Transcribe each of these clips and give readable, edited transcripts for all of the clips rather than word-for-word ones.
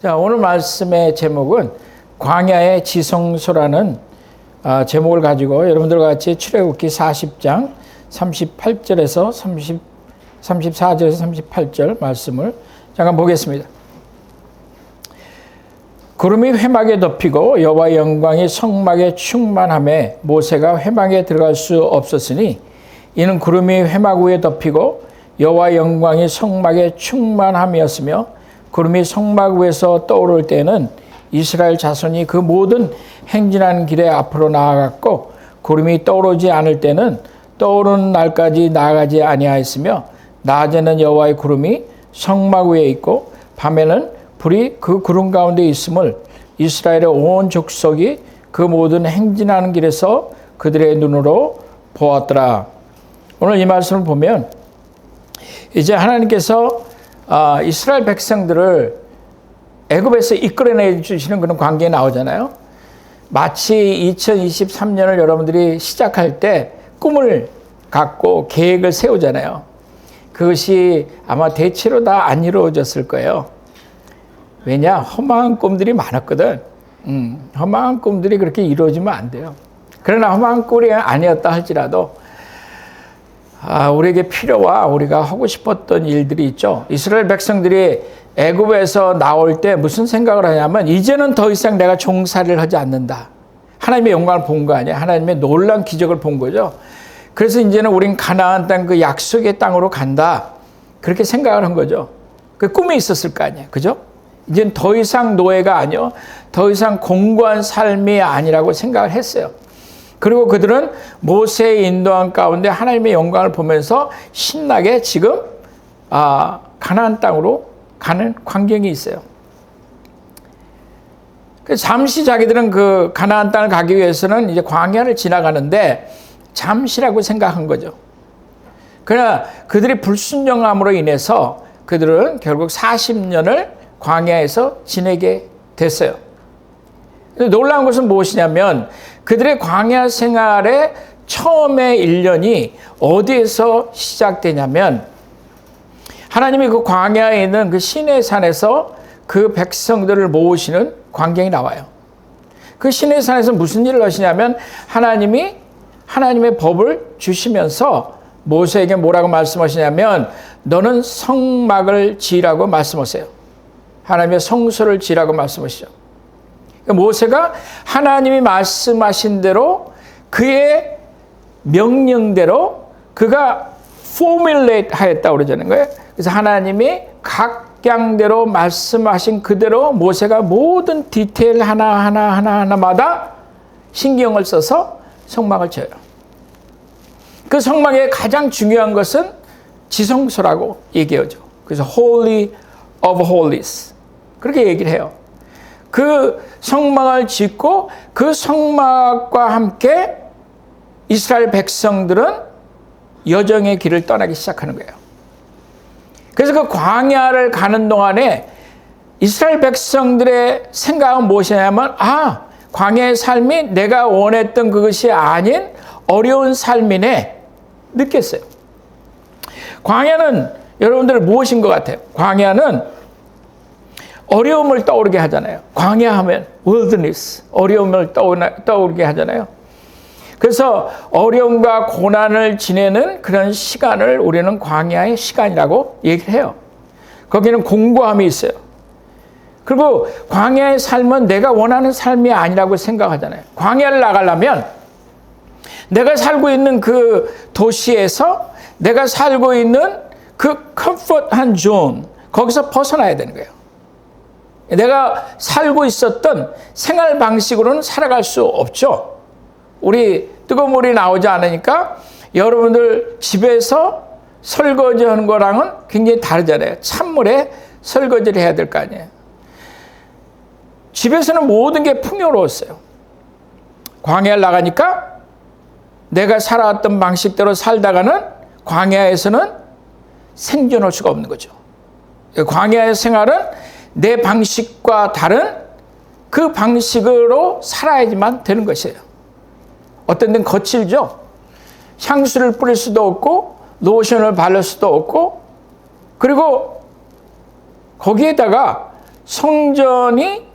자, 오늘 말씀의 제목은 광야의 지성소라는 제목을 가지고 여러분들과 같이 출애굽기 40장 38절에서 34절에서 38절 말씀을 잠깐 보겠습니다. 구름이 회막에 덮이고 여호와의 영광이 성막에 충만하매 모세가 회막에 들어갈 수 없었으니 이는 구름이 회막 위에 덮이고 여호와의 영광이 성막에 충만함이었으며 구름이 성막 위에서 떠오를 때에는 이스라엘 자손이 그 모든 행진하는 길에 앞으로 나아갔고 구름이 떠오르지 않을 때는 떠오르는 날까지 나아가지 아니하였으며 낮에는 여호와의 구름이 성막 위에 있고 밤에는 불이 그 구름 가운데 있음을 이스라엘의 온 족속이 그 모든 행진하는 길에서 그들의 눈으로 보았더라. 오늘 이 말씀을 보면 이제 하나님께서 이스라엘 백성들을 애굽에서 이끌어내 주시는 그런 광경이 나오잖아요. 마치 2023년을 여러분들이 시작할 때 꿈을 갖고 계획을 세우잖아요. 그것이 아마 대체로 다 안 이루어졌을 거예요. 왜냐? 허망한 꿈들이 많았거든. 허망한 꿈들이 그렇게 이루어지면 안 돼요. 그러나 허망한 꿈이 아니었다 할지라도 우리에게 필요와 우리가 하고 싶었던 일들이 있죠. 이스라엘 백성들이 애굽에서 나올 때 무슨 생각을 하냐면 이제는 더 이상 내가 종살이를 하지 않는다. 하나님의 영광을 본 거 아니야. 하나님의 놀라운 기적을 본 거죠. 그래서 이제는 우린 가나안 땅 그 약속의 땅으로 간다. 그렇게 생각을 한 거죠. 그 꿈이 있었을 거 아니에요. 그죠? 이제는 더 이상 노예가 아니요. 더 이상 공고한 삶이 아니라고 생각을 했어요. 그리고 그들은 모세의 인도한 가운데 하나님의 영광을 보면서 신나게 지금 가나안 땅으로 가는 광경이 있어요. 잠시 자기들은 그 가나안 땅을 가기 위해서는 이제 광야를 지나가는데 잠시라고 생각한 거죠. 그러나 그들이 불순종함으로 인해서 그들은 결국 40년을 광야에서 지내게 됐어요. 놀라운 것은 무엇이냐면 그들의 광야 생활의 처음의 1년이 어디에서 시작되냐면 하나님이 그 광야에 있는 그 시내산에서 그 백성들을 모으시는 광경이 나와요. 그 시내산에서 무슨 일을 하시냐면 하나님이 하나님의 법을 주시면서 모세에게 뭐라고 말씀하시냐면 너는 성막을 지으라고 말씀하세요. 하나님의 성소를 지으라고 말씀하시죠. 모세가 하나님이 말씀하신 대로 그의 명령대로 그가 포뮬레이트 하였다고 그러자는 거예요. 그래서 하나님이 각양대로 말씀하신 그대로 모세가 모든 디테일 하나마다 신경을 써서 성막을 지어요. 그 성막의 가장 중요한 것은 지성소라고 얘기하죠. 그래서 Holy of Holies 그렇게 얘기를 해요. 그 성막을 짓고 그 성막과 함께 이스라엘 백성들은 여정의 길을 떠나기 시작하는 거예요. 그래서 그 광야를 가는 동안에 이스라엘 백성들의 생각은 무엇이냐면 광야의 삶이 내가 원했던 그것이 아닌 어려운 삶이네 느꼈어요. 광야는 여러분들 무엇인 것 같아요? 광야는 어려움을 떠오르게 하잖아요. 광야하면 wilderness, 어려움을 떠오르게 하잖아요. 그래서 어려움과 고난을 지내는 그런 시간을 우리는 광야의 시간이라고 얘기를 해요. 거기는 공고함이 있어요. 그리고 광야의 삶은 내가 원하는 삶이 아니라고 생각하잖아요. 광야를 나가려면 내가 살고 있는 그 도시에서 내가 살고 있는 그 컴포트한 존, 거기서 벗어나야 되는 거예요. 내가 살고 있었던 생활 방식으로는 살아갈 수 없죠. 우리 뜨거운 물이 나오지 않으니까 여러분들 집에서 설거지하는 거랑은 굉장히 다르잖아요. 찬물에 설거지를 해야 될 거 아니에요. 집에서는 모든 게 풍요로웠어요. 광야를 나가니까 내가 살아왔던 방식대로 살다가는 광야에서는 생존할 수가 없는 거죠. 광야의 생활은 내 방식과 다른 그 방식으로 살아야지만 되는 것이에요. 어떤 데는 거칠죠. 향수를 뿌릴 수도 없고 로션을 바를 수도 없고 그리고 거기에다가 성전이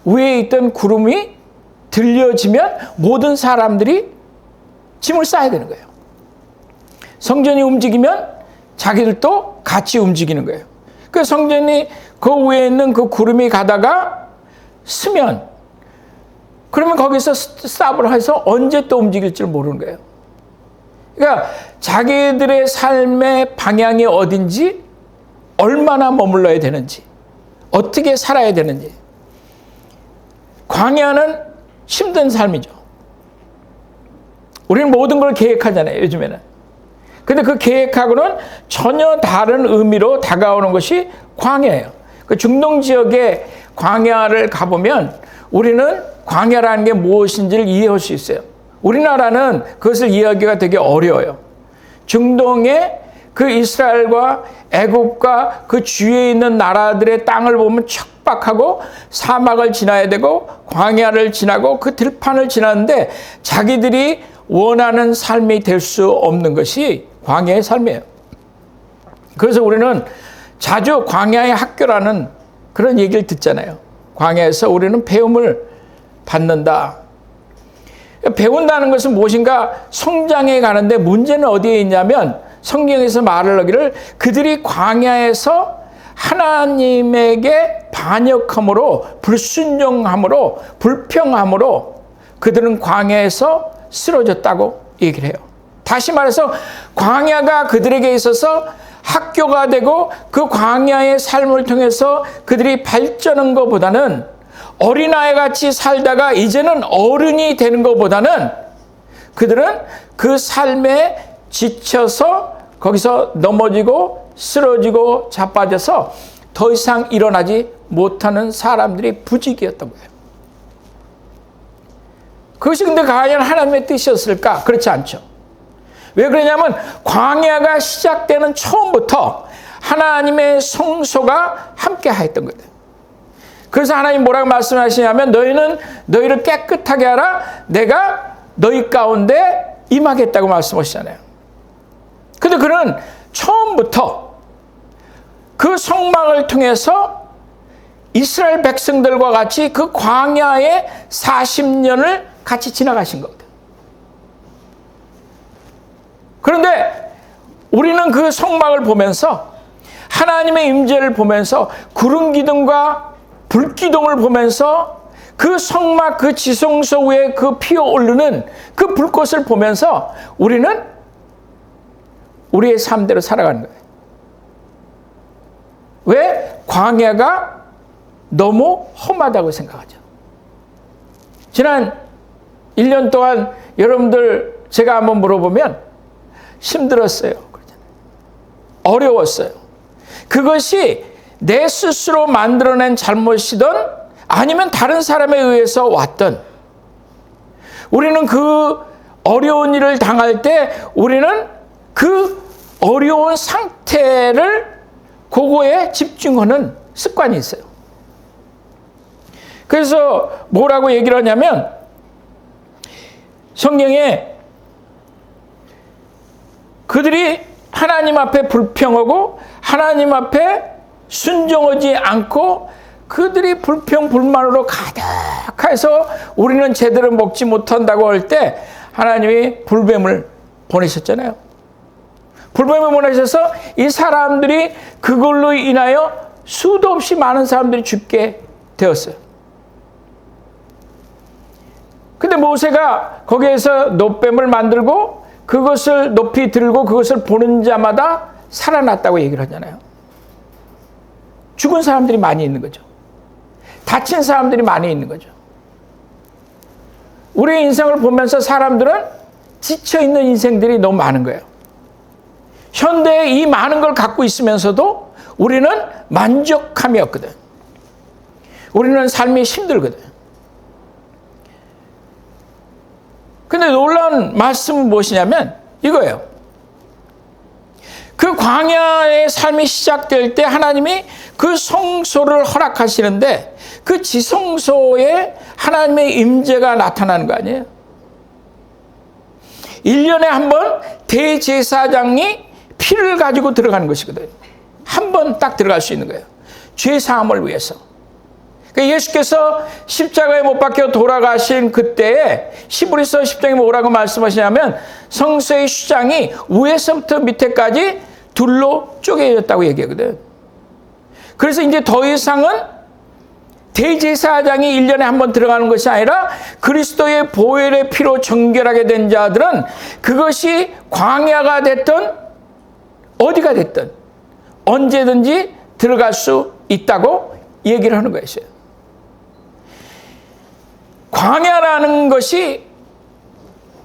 위에 있던 구름이 들려지면 모든 사람들이 짐을 싸야 되는 거예요. 성전이 움직이면 자기들도 같이 움직이는 거예요. 그 성전이 그 위에 있는 그 구름이 가다가 쓰면 그러면 거기서 스탑을 해서 언제 또 움직일지 모르는 거예요. 그러니까 자기들의 삶의 방향이 어딘지, 얼마나 머물러야 되는지, 어떻게 살아야 되는지. 광야는 힘든 삶이죠. 우리는 모든 걸 계획하잖아요, 요즘에는. 근데 그 계획하고는 전혀 다른 의미로 다가오는 것이 광야예요. 그 중동 지역의 광야를 가보면 우리는 광야라는 게 무엇인지를 이해할 수 있어요. 우리나라는 그것을 이해하기가 되게 어려워요. 중동의 그 이스라엘과 애굽과 그 주위에 있는 나라들의 땅을 보면 척박하고 사막을 지나야 되고 광야를 지나고 그 들판을 지나는데 자기들이 원하는 삶이 될 수 없는 것이 광야의 삶이에요. 그래서 우리는 자주 광야의 학교라는 그런 얘기를 듣잖아요. 광야에서 우리는 배움을 받는다. 배운다는 것은 무엇인가 성장해 가는데 문제는 어디에 있냐면 성경에서 말을 하기를 그들이 광야에서 하나님에게 반역함으로 불순종함으로 불평함으로 그들은 광야에서 쓰러졌다고 얘기를 해요. 다시 말해서 광야가 그들에게 있어서 학교가 되고 그 광야의 삶을 통해서 그들이 발전한 것보다는 어린아이 같이 살다가 이제는 어른이 되는 것보다는 그들은 그 삶에 지쳐서 거기서 넘어지고 쓰러지고 자빠져서 더 이상 일어나지 못하는 사람들이 부직이었던 거예요. 그것이 근데 과연 하나님의 뜻이었을까? 그렇지 않죠. 왜 그러냐면 광야가 시작되는 처음부터 하나님의 성소가 함께 하였던 거예요. 그래서 하나님 뭐라고 말씀하시냐면 너희는 너희를 깨끗하게 하라 내가 너희 가운데 임하겠다고 말씀하시잖아요. 근데 그는 처음부터 그 성막을 통해서 이스라엘 백성들과 같이 그 광야의 40년을 같이 지나가신 겁니다. 그런데 우리는 그 성막을 보면서 하나님의 임재를 보면서 구름 기둥과 불 기둥을 보면서 그 성막 그 지성소 위에 그 피어오르는 그 불꽃을 보면서 우리는 우리의 삶대로 살아가는 거예요. 왜? 광야가 너무 험하다고 생각하죠. 지난 1년 동안 여러분들 제가 한번 물어보면 힘들었어요. 어려웠어요. 그것이 내 스스로 만들어낸 잘못이든 아니면 다른 사람에 의해서 왔던 우리는 그 어려운 일을 당할 때 우리는 그 어려운 상태를 그거에 집중하는 습관이 있어요. 그래서 뭐라고 얘기를 하냐면 성경에 그들이 하나님 앞에 불평하고 하나님 앞에 순종하지 않고 그들이 불평 불만으로 가득해서 우리는 제대로 먹지 못한다고 할 때 하나님이 불뱀을 보내셨잖아요. 불뱀을 보내셔서 이 사람들이 그걸로 인하여 수도 없이 많은 사람들이 죽게 되었어요. 근데 모세가 거기에서 놋뱀을 만들고 그것을 높이 들고 그것을 보는 자마다 살아났다고 얘기를 하잖아요. 죽은 사람들이 많이 있는 거죠. 다친 사람들이 많이 있는 거죠. 우리의 인생을 보면서 사람들은 지쳐있는 인생들이 너무 많은 거예요. 현대에 이 많은 걸 갖고 있으면서도 우리는 만족함이 없거든. 우리는 삶이 힘들거든. 근데 놀라운 말씀은 무엇이냐면 이거예요. 그 광야의 삶이 시작될 때 하나님이 그 성소를 허락하시는데 그 지성소에 하나님의 임재가 나타나는 거 아니에요? 1년에 한 번 대제사장이 피를 가지고 들어가는 것이거든요. 한 번 딱 들어갈 수 있는 거예요. 죄 사함을 위해서. 그러니까 예수께서 십자가에 못 박혀 돌아가신 그때에 히브리서 10장에 뭐라고 말씀하시냐면 성소의 휘장이 위에서부터 밑에까지 둘로 쪼개졌다고 얘기하거든. 그래서 이제 더 이상은 대제사장이 1년에 한 번 들어가는 것이 아니라 그리스도의 보혈의 피로 정결하게 된 자들은 그것이 광야가 됐든 어디가 됐든 언제든지 들어갈 수 있다고 얘기를 하는 것이에요. 광야라는 것이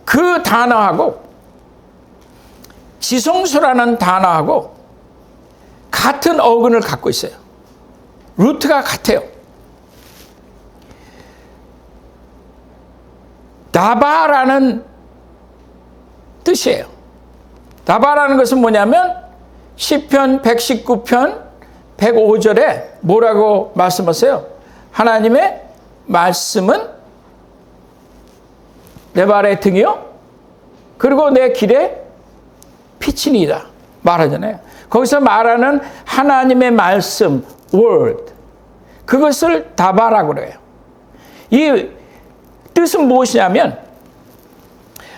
그 단어하고 지성소라는 단어하고 같은 어근을 갖고 있어요. 루트가 같아요. 다바라는 뜻이에요. 다바라는 것은 뭐냐면 시편 119편 105절에 뭐라고 말씀하세요? 하나님의 말씀은 내 발의 등이요 그리고 내 길에 빛이니이다 말하잖아요. 거기서 말하는 하나님의 말씀 word 그것을 다바라고 그래요. 이 뜻은 무엇이냐면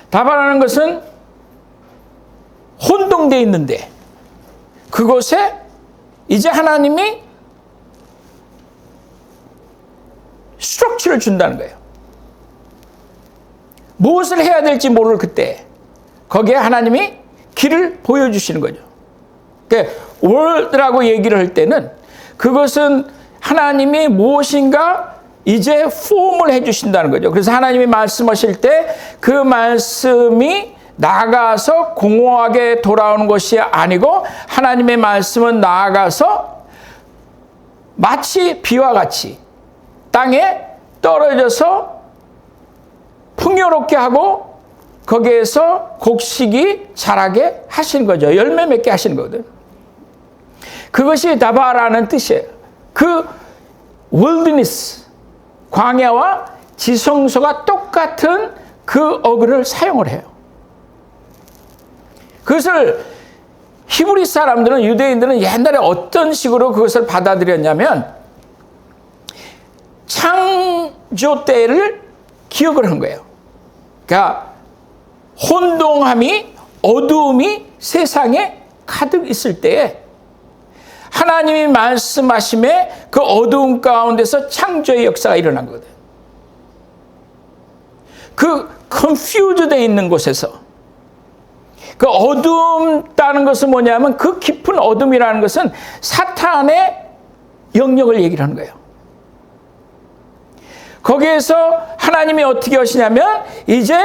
다바라는 것은 혼동되어 있는데 그곳에 이제 하나님이 스트럭처를 준다는 거예요. 무엇을 해야 될지 모를 그때 거기에 하나님이 길을 보여주시는 거죠. 그러니까 월드라고 얘기를 할 때는 그것은 하나님이 무엇인가 이제 폼을 해주신다는 거죠. 그래서 하나님이 말씀하실 때 그 말씀이 나아가서 공허하게 돌아오는 것이 아니고 하나님의 말씀은 나아가서 마치 비와 같이 땅에 떨어져서 풍요롭게 하고 거기에서 곡식이 자라게 하시는 거죠. 열매 맺게 하시는 거거든. 그것이 다바라는 뜻이에요. 그 wilderness, 광야와 지성소가 똑같은 그 어근을 사용을 해요. 그것을 히브리 사람들은 유대인들은 옛날에 어떤 식으로 그것을 받아들였냐면 창조 때를 기억을 한 거예요. 그러니까 혼동함이 어두움이 세상에 가득 있을 때에 하나님이 말씀하심에 그 어두움 가운데서 창조의 역사가 일어난 거거든. 그 confused 되어 있는 곳에서 그 어둠다는 것은 뭐냐면 그 깊은 어둠이라는 것은 사탄의 영역을 얘기를 하는 거예요. 거기에서 하나님이 어떻게 하시냐면 이제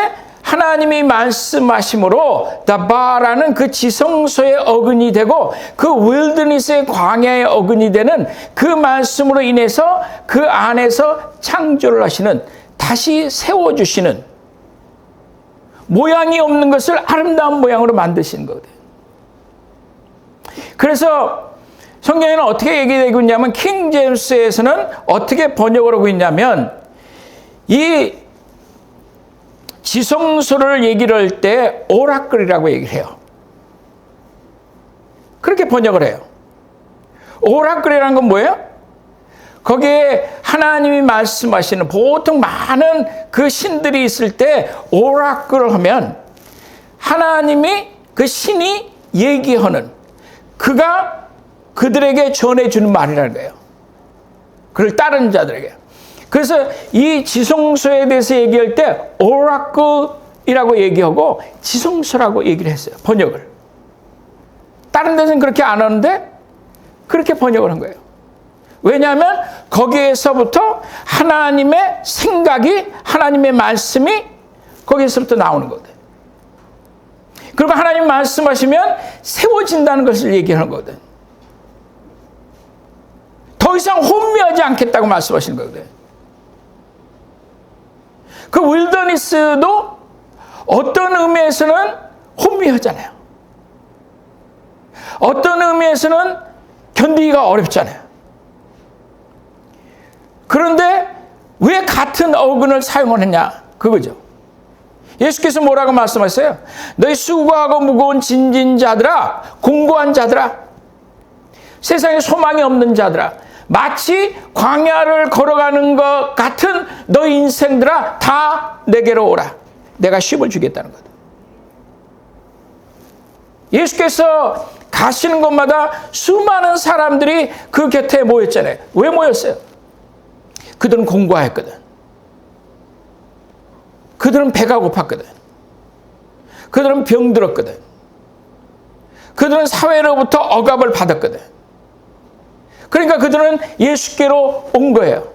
하나님이 말씀하심으로 다바라는 그 지성소의 어근이 되고 그 윌드니스의 광야의 어근이 되는 그 말씀으로 인해서 그 안에서 창조를 하시는 다시 세워주시는 모양이 없는 것을 아름다운 모양으로 만드시는 거거든요. 그래서 성경에는 어떻게 얘기되고 있냐면 킹 제임스에서는 어떻게 번역을 하고 있냐면 이 지성소를 얘기를 할 때 오라클이라고 얘기를 해요. 그렇게 번역을 해요. 오라클이라는 건 뭐예요? 거기에 하나님이 말씀하시는 보통 많은 그 신들이 있을 때 오라클을 하면 하나님이 그 신이 얘기하는 그가 그들에게 전해주는 말이라는 거예요. 그를 따르는 자들에게. 그래서 이 지성소에 대해서 얘기할 때 오라클이라고 얘기하고 지성소라고 얘기를 했어요. 번역을. 다른 데서는 그렇게 안 하는데 그렇게 번역을 한 거예요. 왜냐하면 거기에서부터 하나님의 생각이 하나님의 말씀이 거기에서부터 나오는 거거든. 그리고 하나님 말씀하시면 세워진다는 것을 얘기하는 거거든. 더 이상 혼미하지 않겠다고 말씀하시는 거거든. 그 윌더니스도 어떤 의미에서는 혼미하잖아요. 어떤 의미에서는 견디기가 어렵잖아요. 그런데 왜 같은 어근을 사용하느냐? 그거죠. 예수께서 뭐라고 말씀하셨어요? 너희 수고하고 무거운 짐진 자들아, 공고한 자들아, 세상에 소망이 없는 자들아, 마치 광야를 걸어가는 것 같은 너 인생들아 다 내게로 오라. 내가 쉼을 주겠다는 거다. 예수께서 가시는 곳마다 수많은 사람들이 그 곁에 모였잖아요. 왜 모였어요? 그들은 공부하였거든. 그들은 배가 고팠거든. 그들은 병들었거든. 그들은 사회로부터 억압을 받았거든. 그러니까 그들은 예수께로 온 거예요.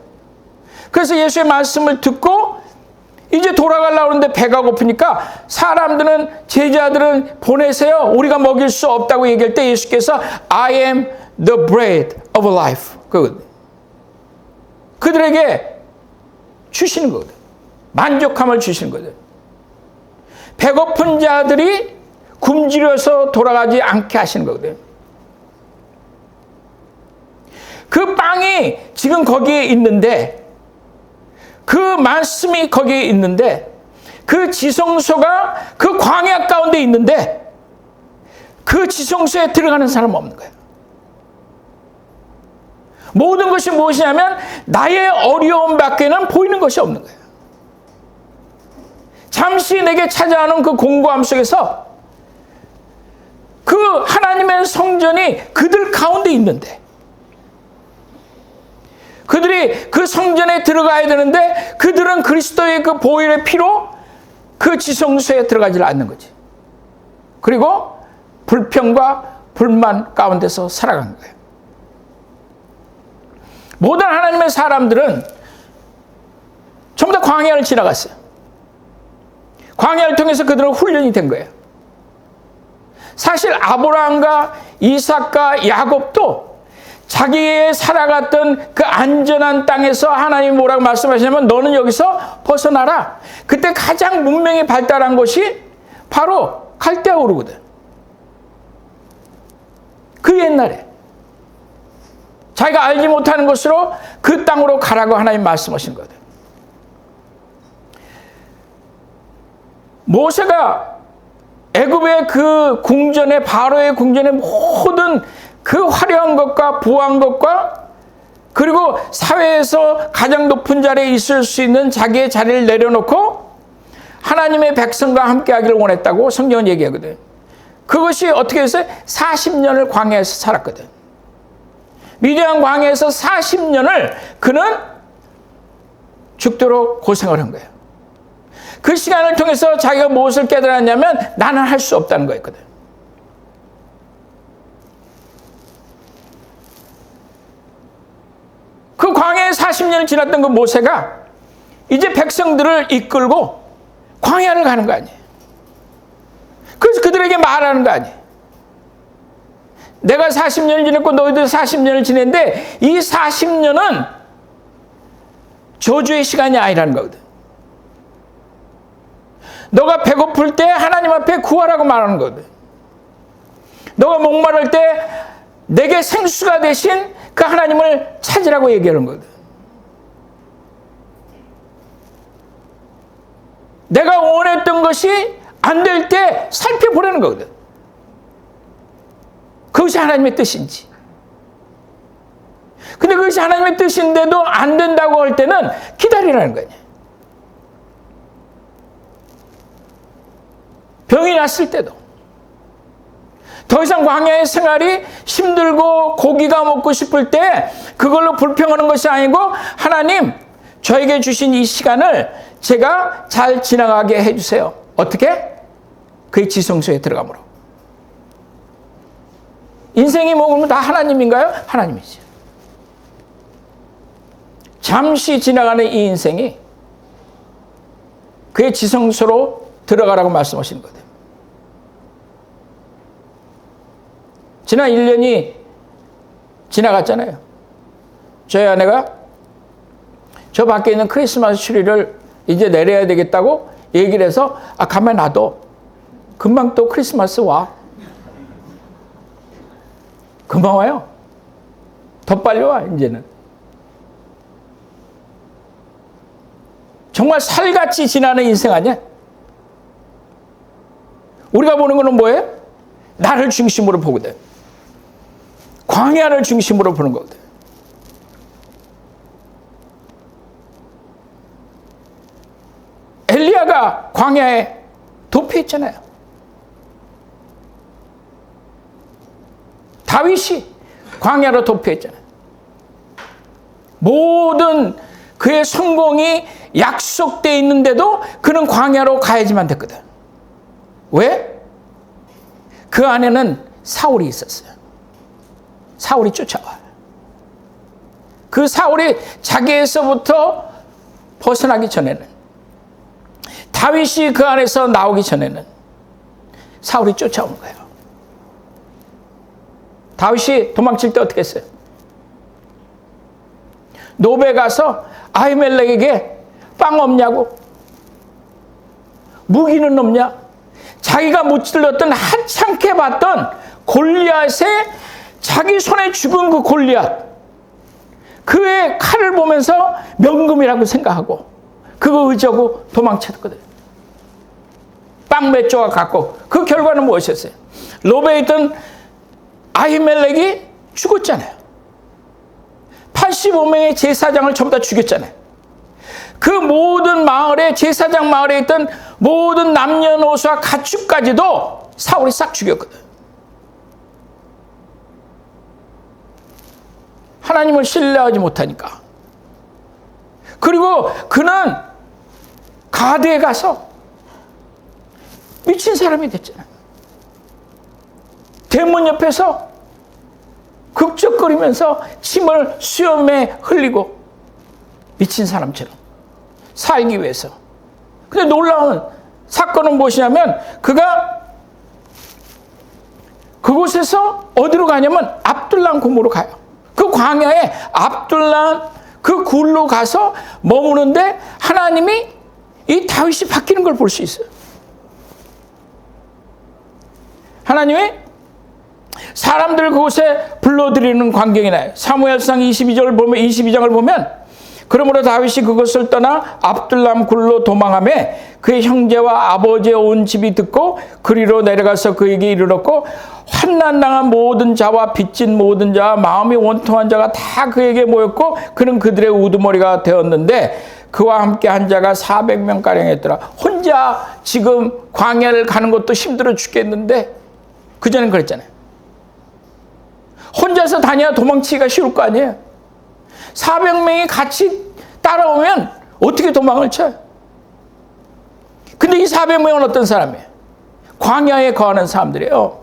그래서 예수의 말씀을 듣고 이제 돌아가려고 하는데 배가 고프니까 사람들은, 제자들은 보내세요. 우리가 먹일 수 없다고 얘기할 때 예수께서 I am the bread of life. 그들에게 주시는 거거든. 만족함을 주시는 거거든. 배고픈 자들이 굶주려서 돌아가지 않게 하시는 거거든. 그 빵이 지금 거기에 있는데, 그 말씀이 거기에 있는데, 그 지성소가 그 광야 가운데 있는데 그 지성소에 들어가는 사람은 없는 거예요. 모든 것이 무엇이냐면 나의 어려움 밖에는 보이는 것이 없는 거예요. 잠시 내게 찾아오는 그 공고함 속에서 그 하나님의 성전이 그들 가운데 있는데, 그들이 그 성전에 들어가야 되는데 그들은 그리스도의 그 보혈의 피로 그 지성소에 들어가지 않는 거지. 그리고 불평과 불만 가운데서 살아간 거예요. 모든 하나님의 사람들은 전부 다 광야를 지나갔어요. 광야를 통해서 그들은 훈련이 된 거예요. 사실 아브라함과 이삭과 야곱도 자기의 살아갔던 그 안전한 땅에서 하나님이 뭐라고 말씀하시냐면 너는 여기서 벗어나라. 그때 가장 문명이 발달한 곳이 바로 갈대아 우르거든. 그 옛날에 자기가 알지 못하는 곳으로 그 땅으로 가라고 하나님 말씀하신 거거든. 모세가 애굽의 그 궁전에, 바로의 궁전에 모든 그 화려한 것과 부한 것과 그리고 사회에서 가장 높은 자리에 있을 수 있는 자기의 자리를 내려놓고 하나님의 백성과 함께 하기를 원했다고 성경은 얘기하거든. 그것이 어떻게 했어요? 40년을 광야에서 살았거든. 미디안 광야에서 40년을 그는 죽도록 고생을 한 거예요. 그 시간을 통해서 자기가 무엇을 깨달았냐면 나는 할 수 없다는 거였거든. 그 광야에 40년을 지났던 그 모세가 이제 백성들을 이끌고 광야를 가는 거 아니에요. 그래서 그들에게 말하는 거 아니에요. 내가 40년을 지냈고 너희들 40년을 지냈는데 이 40년은 저주의 시간이 아니라는 거거든. 너가 배고플 때 하나님 앞에 구하라고 말하는 거거든. 너가 목마를 때 내게 생수가 되신 그 하나님을 찾으라고 얘기하는 거거든. 내가 원했던 것이 안 될 때 살펴보라는 거거든. 그것이 하나님의 뜻인지. 근데 그것이 하나님의 뜻인데도 안 된다고 할 때는 기다리라는 거냐. 병이 났을 때도 더 이상 광야의 생활이 힘들고 고기가 먹고 싶을 때 그걸로 불평하는 것이 아니고 하나님 저에게 주신 이 시간을 제가 잘 지나가게 해주세요. 어떻게? 그의 지성소에 들어가므로. 인생이 뭐 다 하나님인가요? 하나님이죠. 잠시 지나가는 이 인생이 그의 지성소로 들어가라고 말씀하시는 거예요. 지난 1년이 지나갔잖아요. 저희 아내가 저 밖에 있는 크리스마스 트리를 이제 내려야 되겠다고 얘기를 해서 가만 놔둬. 금방 또 크리스마스 와. 금방 와요. 더 빨리 와 이제는. 정말 살같이 지나는 인생 아니야? 우리가 보는 거는 뭐예요? 나를 중심으로 보거든. 광야를 중심으로 보는 거거든. 모세가 광야에 도피했잖아요. 다윗이 광야로 도피했잖아요. 모든 그의 성공이 약속되어 있는데도 그는 광야로 가야지만 됐거든. 왜? 그 안에는 사울이 있었어요. 사울이 쫓아와. 그 사울이 자기에서부터 벗어나기 전에는, 다윗이 그 안에서 나오기 전에는 사울이 쫓아온 거예요. 다윗이 도망칠 때 어떻게 했어요? 노베 가서 아히멜렉에게 빵 없냐고, 무기는 없냐, 자기가 무찔렀던 한참케 봤던 골리앗의 자기 손에 죽은 그 골리앗, 그의 칼을 보면서 명금이라고 생각하고 그거 의지하고 도망쳤거든. 빵 몇 조각 갖고. 그 결과는 무엇이었어요? 노베에 있던 아히멜렉이 죽었잖아요. 85명의 제사장을 전부 다 죽였잖아요. 그 모든 마을에, 제사장 마을에 있던 모든 남녀노소와 가축까지도 사울이 싹 죽였거든. 하나님을 신뢰하지 못하니까. 그리고 그는 가드에 가서 미친 사람이 됐잖아요. 대문 옆에서 극적거리면서 침을 수염에 흘리고 미친 사람처럼 살기 위해서. 근데 놀라운 사건은 무엇이냐면, 그가 그곳에서 어디로 가냐면 압둘람 굴로 가요. 그 광야에 압둘람 그 굴로 가서 머무는데 하나님이 이 다윗이 바뀌는 걸 볼 수 있어요. 하나님이 사람들 그곳에 불러들이는 광경이 나요. 사무엘상 22장을 보면 그러므로 다윗이 그것을 떠나 압둘람 굴로 도망하매 그의 형제와 아버지의 온 집이 듣고 그리로 내려가서 그에게 이르렀고, 환난당한 모든 자와 빚진 모든 자와 마음이 원통한 자가 다 그에게 모였고 그는 그들의 우두머리가 되었는데 그와 함께 한 자가 400명가량이었더라. 혼자 지금 광야를 가는 것도 힘들어 죽겠는데, 그전엔 그랬잖아요. 혼자서 다녀야 도망치기가 쉬울 거 아니에요. 400명이 같이 따라오면 어떻게 도망을 쳐요? 근데 이 400명은 어떤 사람이에요? 광야에 거하는 사람들이에요.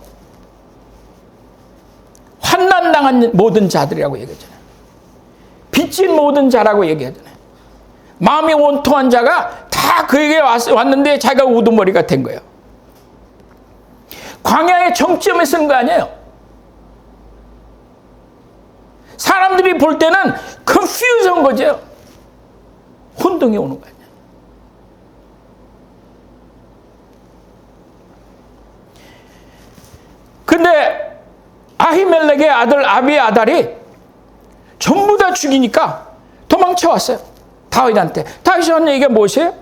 환난당한 모든 자들이라고 얘기하잖아요. 빚진 모든 자라고 얘기하잖아요. 마음이 원통한 자가 다 그에게 왔는데 자기가 우두머리가 된 거예요. 광야의 정점에 서는 거 아니에요. 사람들이 볼 때는 컨퓨즈한 거죠. 혼동이 오는 거 아니에요. 근데 아히멜렉의 아들 아비아달이 전부 다 죽이니까 도망쳐 왔어요. 다윗한테. 다윗이 한 얘기가 무엇이에요?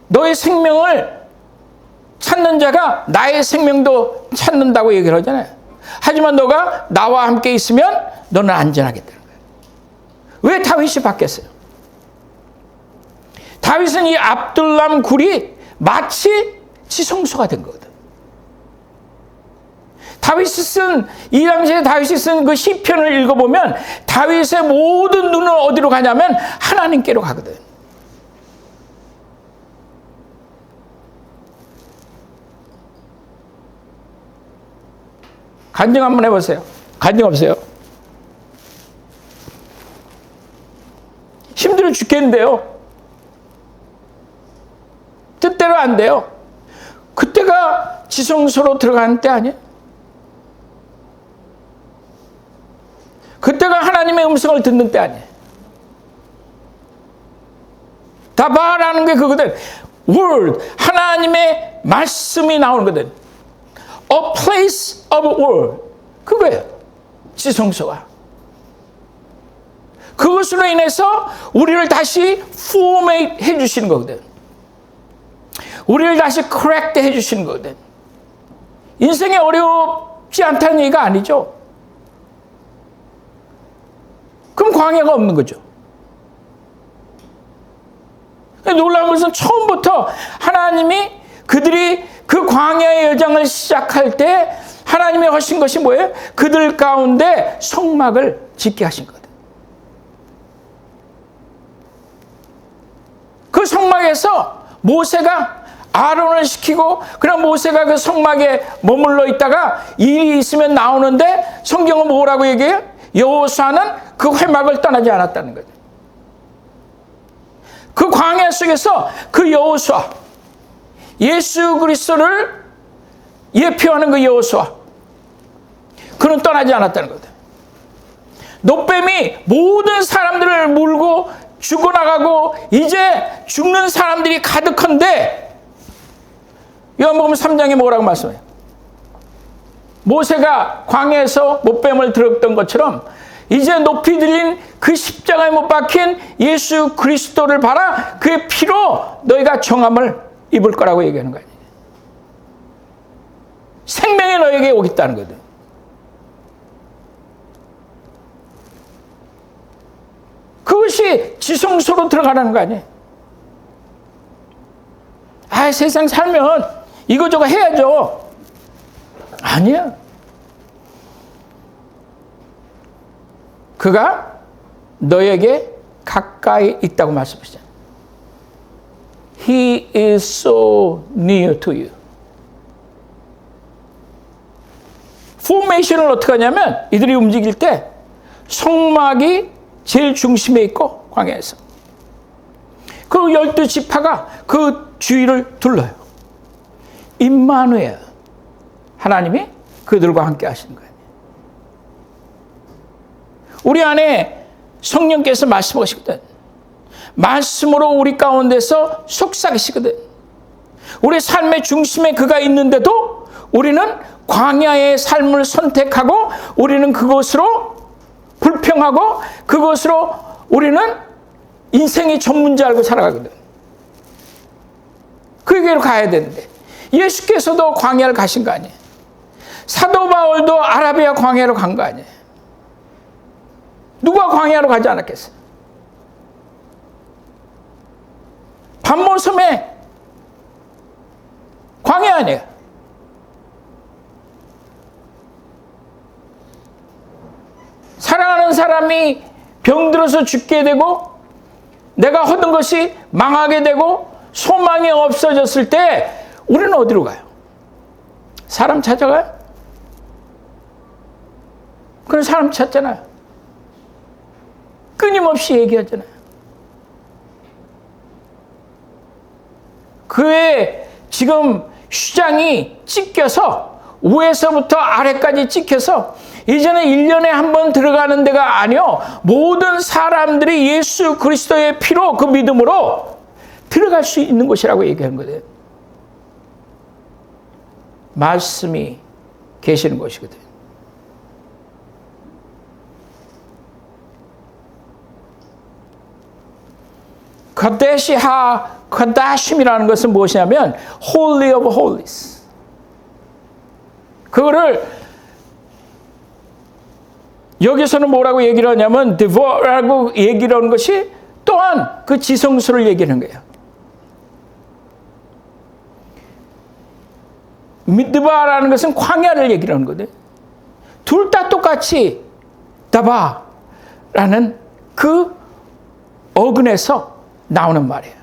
너의 생명을 찾는 자가 나의 생명도 찾는다고 얘기를 하잖아요. 하지만 너가 나와 함께 있으면 너는 안전하겠다는 거예요. 왜 다윗이 바뀌었어요? 다윗은 이 압둘람 굴이 마치 지성소가 된 거거든. 이 당시에 다윗이 쓴 그 시편을 읽어보면 다윗의 모든 눈은 어디로 가냐면 하나님께로 가거든. 간증 한번 해보세요. 간증 없어요? 힘들어 죽겠는데요. 뜻대로 안 돼요. 그때가 지성소로 들어가는 때 아니에요? 그때가 하나님의 음성을 듣는 때 아니에요? 다 말하는 게 그거든. word, 하나님의 말씀이 나오는 거든. A place of word, 그거예요. 지성소가. 그것으로 인해서 우리를 다시 formate 해주시는 거거든. 우리를 다시 correct 해주시는 거거든. 인생이 어렵지 않다는 얘기가 아니죠. 그럼 광야가 없는 거죠. 놀라운 것은 처음부터 하나님이 그들이 그 광야의 여정을 시작할 때 하나님이 하신 것이 뭐예요? 그들 가운데 성막을 짓게 하신 거예요. 그 성막에서 모세가 아론을 시키고 그럼 모세가 그 성막에 머물러 있다가 일이 있으면 나오는데 성경은 뭐라고 얘기해요? 여호수아는 그 회막을 떠나지 않았다는 거예요. 그 광야 속에서 그 여호수아, 예수 그리스도를 예표하는 그 여호수아, 그는 떠나지 않았다는 거예요. 노뱀이 모든 사람들을 물고 죽어나가고 이제 죽는 사람들이 가득한데 요한복음 3장에 뭐라고 말씀해요? 모세가 광야에서 못뱀을 들었던 것처럼 이제 높이 들린 그 십자가에 못 박힌 예수 그리스도를 봐라. 그의 피로 너희가 정함을 입을 거라고 얘기하는 거 아니에요. 생명이 너에게 오겠다는 거거든. 그것이 지성소로 들어가라는 거 아니에요. 아, 세상 살면 이거저거 해야죠. 아니야. 그가 너에게 가까이 있다고 말씀하시잖아요. He is so near to you. 포메이션을 어떻게 하냐면 이들이 움직일 때 성막이 제일 중심에 있고 광야에서 그리고 12지파가 그 주위를 둘러요. 임마누엘, 하나님이 그들과 함께 하시는 거예요. 우리 안에 성령께서 말씀하시거든. 말씀으로 우리 가운데서 속삭이시거든. 우리 삶의 중심에 그가 있는데도 우리는 광야의 삶을 선택하고 우리는 그것으로 불평하고 그것으로 우리는 인생의 전문자 알고 살아가거든. 그에게로 가야 되는데 예수께서도 광야를 가신 거 아니에요. 사도 바울도 아라비아 광야로 간 거 아니에요. 누가 광야로 가지 않았겠어요? 반모섬에 광야 아니에요. 사랑하는 사람이 병들어서 죽게 되고 내가 얻은 것이 망하게 되고 소망이 없어졌을 때 우리는 어디로 가요? 사람 찾아가요? 그런 사람 찾잖아요. 끊임없이 얘기하잖아요. 그의 지금 휴장이 찢겨서 위에서부터 아래까지 찍혀서 이제는 1년에 한 번 들어가는 데가 아니요. 모든 사람들이 예수 그리스도의 피로 그 믿음으로 들어갈 수 있는 곳이라고 얘기하는 거예요. 말씀이 계시는 곳이거든. 카데시임이라는 것은 무엇이냐면 Holy of Holies. 그거를 여기서는 뭐라고 얘기를 하냐면 Devour라고 얘기를 하는 것이 또한 그 지성소를 얘기하는 거예요. 미드바라는 것은 광야를 얘기를 하는 거거든요. 둘 다 똑같이 다바라는 그 어근에서 나오는 말이에요.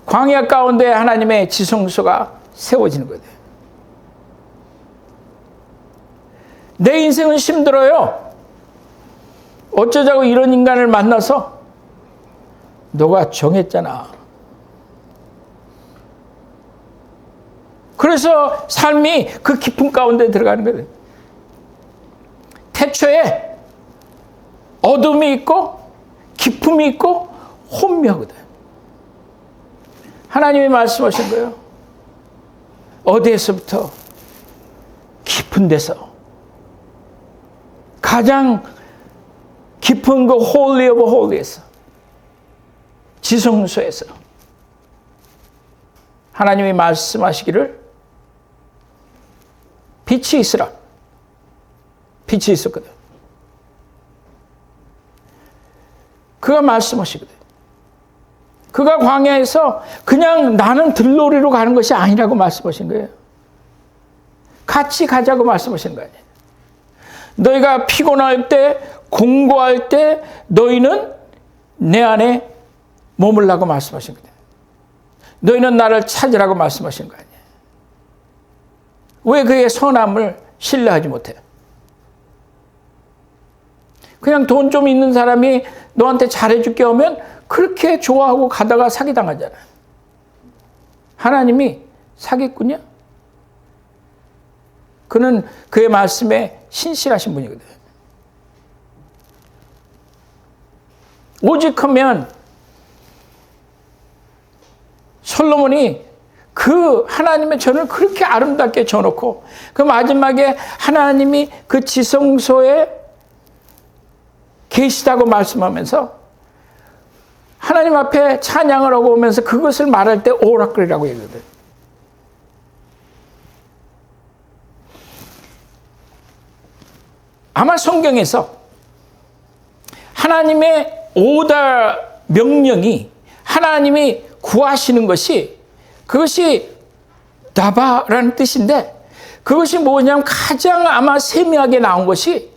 광야 가운데 하나님의 지성소가 세워지는 거예요. 내 인생은 힘들어요. 어쩌자고 이런 인간을 만나서 너가 정했잖아. 그래서 삶이 그 깊은 가운데 들어가는 거예요. 태초에 어둠이 있고 기품이 있고 혼미하거든. 하나님이 말씀하신 거예요. 어디에서부터? 깊은 데서. 가장 깊은 그 Holy of Holies에서. 지성소에서. 하나님이 말씀하시기를 빛이 있으라. 빛이 있었거든. 그가 말씀하시거든. 그가 광야에서 그냥 나는 들놀이로 가는 것이 아니라고 말씀하신 거예요. 같이 가자고 말씀하신 거 아니에요. 너희가 피곤할 때, 공고할 때 너희는 내 안에 머물라고 말씀하신 거예요. 너희는 나를 찾으라고 말씀하신 거 아니에요. 왜 그의 선함을 신뢰하지 못해요? 그냥 돈 좀 있는 사람이 너한테 잘해줄게 하면 그렇게 좋아하고 가다가 사기당하잖아요. 하나님이 사기꾼이야? 그는 그의 말씀에 신실하신 분이거든. 오직하면 솔로몬이 그 하나님의 전을 그렇게 아름답게 져놓고 그 마지막에 하나님이 그 지성소에 계시다고 말씀하면서 하나님 앞에 찬양을 하고 오면서 그것을 말할 때 오라클이라고 얘기하거든. 아마 성경에서 하나님의 오다 명령이 하나님이 구하시는 것이 그것이 나바라는 뜻인데 그것이 뭐냐면 가장 아마 세밀하게 나온 것이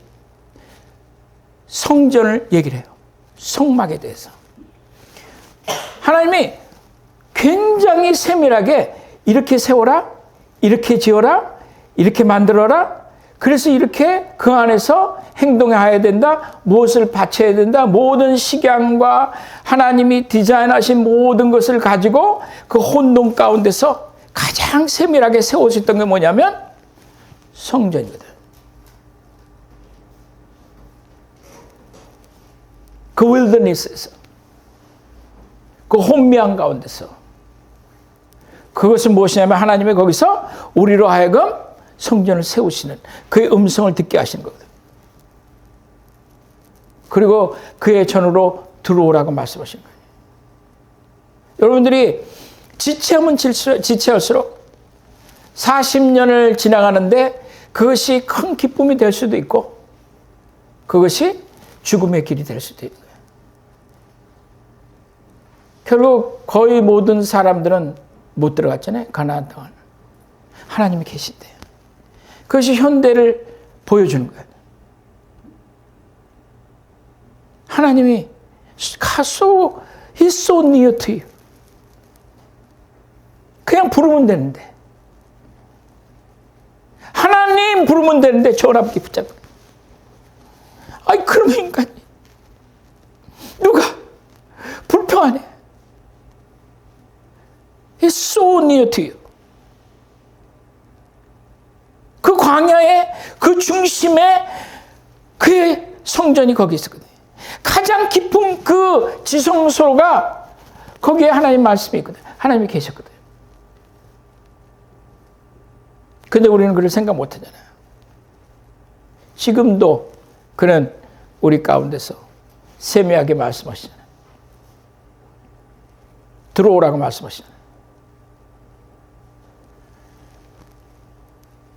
성전을 얘기를 해요. 성막에 대해서. 하나님이 굉장히 세밀하게 이렇게 세워라, 이렇게 지어라, 이렇게 만들어라. 그래서 이렇게 그 안에서 행동해야 된다. 무엇을 바쳐야 된다. 모든 식양과 하나님이 디자인하신 모든 것을 가지고 그 혼돈 가운데서 가장 세밀하게 세워졌던 게 뭐냐면 성전이거든. 그 윌더니스에서 그 혼미한 가운데서 그것은 무엇이냐면 하나님이 거기서 우리로 하여금 성전을 세우시는 그의 음성을 듣게 하시는 거거든. 그리고 그의 전으로 들어오라고 말씀하신 거예요. 여러분들이 지체하면 지체할수록 40년을 지나가는데 그것이 큰 기쁨이 될 수도 있고 그것이 죽음의 길이 될 수도 있는 거예요. 결국 거의 모든 사람들은 못 들어갔잖아요. 가나안 땅을. 하나님이 계신대요. 그것이 현대를 보여주는 거예요. 하나님이 He's so near to you. 그냥 부르면 되는데. 하나님 부르면 되는데 전화기 붙잡고. 아이 그러면 인간이 누가 불평하네. He's so near to you. 그 광야의 그 중심에 그의 성전이 거기 있었거든요. 가장 깊은 그 지성소가 거기에 하나님 말씀이 있거든요. 하나님이 계셨거든요. 근데 우리는 그걸 생각 못 하잖아요. 지금도 그는 우리 가운데서 세미하게 말씀하시잖아요. 들어오라고 말씀하시잖아요.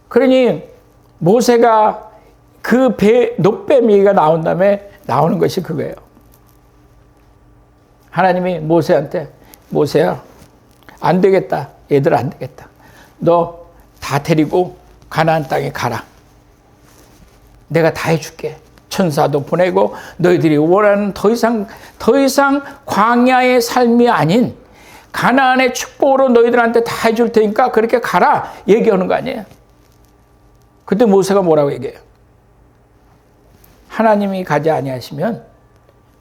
그러니 모세가 그 놋뱀이가 나온 다음에 나오는 것이 그거예요. 하나님이 모세한테 모세야 안 되겠다. 얘들 안 되겠다. 너 다 데리고 가나안 땅에 가라. 내가 다 해줄게. 천사도 보내고 너희들이 원하는 더 이상 광야의 삶이 아닌 가나안의 축복으로 너희들한테 다 해줄 테니까 그렇게 가라. 얘기하는 거 아니에요. 그때 모세가 뭐라고 얘기해요? 하나님이 가지 아니하시면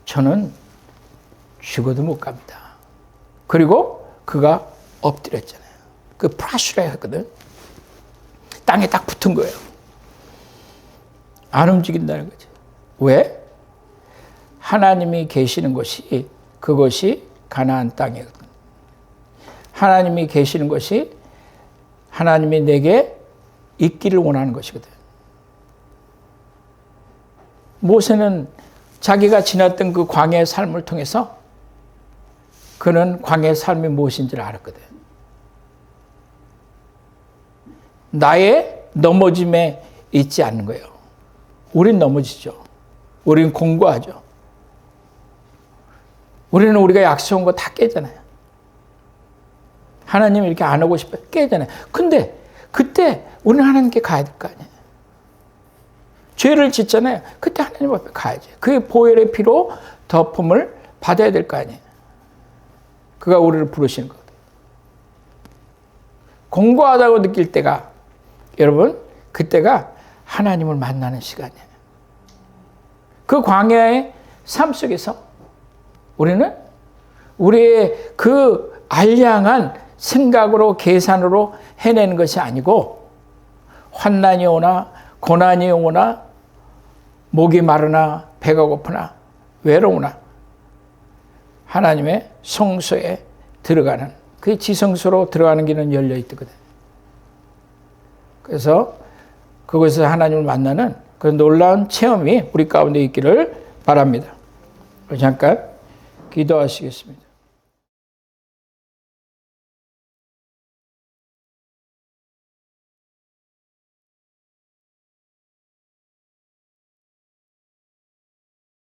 저는 죽어도 못 갑니다. 그리고 그가 엎드렸잖아요. 그 프라슈라 했거든. 땅에 딱 붙은 거예요. 안 움직인다는 거죠. 왜? 하나님이 계시는 곳이 그것이 가나안 땅이거든. 하나님이 계시는 것이 하나님이 내게 있기를 원하는 것이거든. 모세는 자기가 지났던 그 광야의 삶을 통해서 그는 광야의 삶이 무엇인지를 알았거든. 나의 넘어짐에 있지 않는 거예요. 우린 넘어지죠. 우린 공고하죠. 우리는 우리가 약속한 거 다 깨잖아요. 하나님 이렇게 안 오고 싶어요. 깨잖아요. 근데 그때 우리는 하나님께 가야 될 거 아니에요. 죄를 짓잖아요. 그때 하나님 앞에 가야죠. 그 보혈의 피로 덮음을 받아야 될 거 아니에요. 그가 우리를 부르시는 거거든요. 공고하다고 느낄 때가, 여러분, 그때가 하나님을 만나는 시간이에요. 그 광야의 삶 속에서 우리는 우리의 그 알량한 생각으로, 계산으로 해내는 것이 아니고, 환난이 오나 고난이 오나 목이 마르나 배가 고프나 외로우나 하나님의 성소에 들어가는, 그 지성소로 들어가는 길은 열려 있거든요. 그래서 그곳에서 하나님을 만나는 그 놀라운 체험이 우리 가운데 있기를 바랍니다. 잠깐 기도하시겠습니다.